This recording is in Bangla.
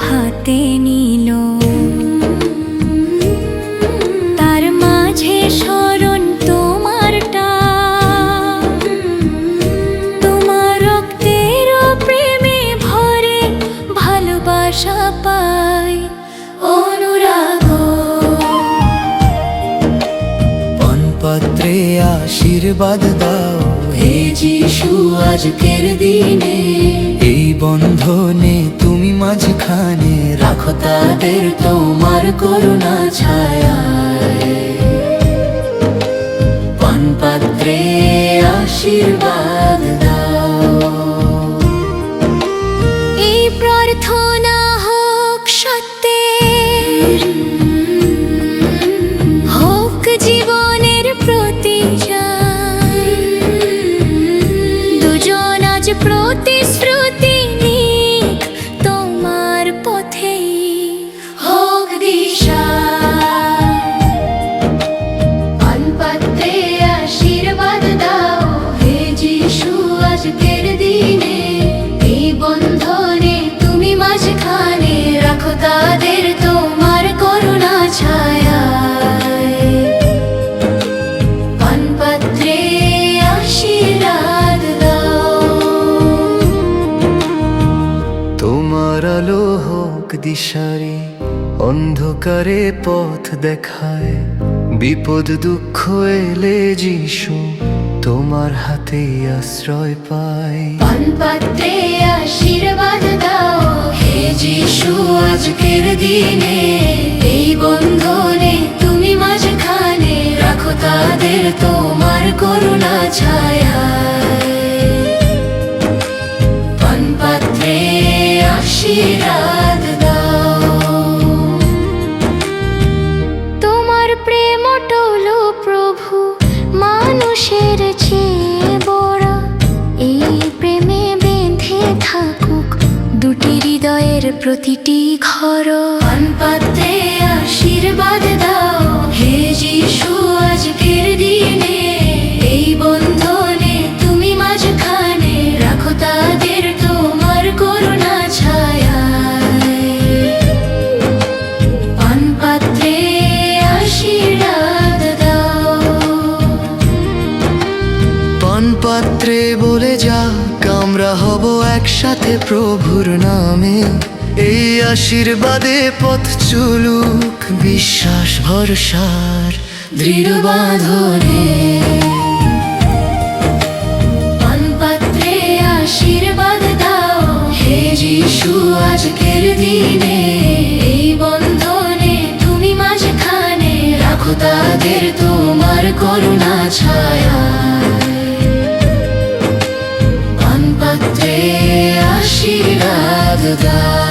হাতে নিল, তার মাঝে স্মরণ তোমারটা, তোমার রক্তের প্রেমে ভরে ভালোবাসা পাই অনুরাগ। পাত্রে আশীর্বাদ দাও হে যিশু আজকের দিনে, এই বন্ধনে তুমি মাঝখানে রাখো তাদের তোমার করুণা ছায়ায়। পানপাত্রে আশীর্বাদ দাও। এই প্রার্থনা হোক সত্যের, হোক জীবনের প্রতিযান, দুজন আজ প্রতিশ্রুতি নিক তোমার পথেই হোক দিশা। পানপাত্রে আশীর্বাদ দাও হে যিশু আজকের দিনে, এই বন্ধনে তুমি মাঝখানে রাখো তাদের তোমার করুণা ছায়ায়। পানপাত্রে আশীর্বাদ দাও। তোমার আলো হোক দিশারি, অন্ধকারে পথ দেখায়, বিপদ দুঃখ এলে যিশু তোমার হাতে আশ্রয় পায়। পানপাত্রে আশীর্বাদ দাও হে যিশু আজকের দিনে, এই বন্ধনে তুমি মাঝখানে রাখো তাদের তোমার করুণা ছায়ায়। পানপাত্রে আশীর্বাদ দাও। তোমার প্রেম টলো প্রভু মানুষের চেয়ে বড়, এই প্রেমে বেঁধে থাকুক দুটি হৃদয়ের প্রতিটি ঘর। পানপাত্রে আশীর্বাদ দাও হে যিশু আজকের দিনে, এই বন্ধনে তুমি মাঝখানে রাখো তাদের তোমার করুণা ছায়ায়। পানপাত্রে আশীর্বাদ দাও। পানপাত্রে বলে যাক আমরা হব একসাথে প্রভুর নামে, এই আশীর্বাদে পথ চলুক বিশ্বাস ভরসার দৃঢ় বাঁধনে। পানপাত্রে আশীর্বাদ দাও হে যিশু আজকের দিনে, এই বন্ধনে তুমি মাঝখানে রাখো তাদের তোমার করুণা ছায়ায়। পানপাত্রে আশীর্বাদ দাও।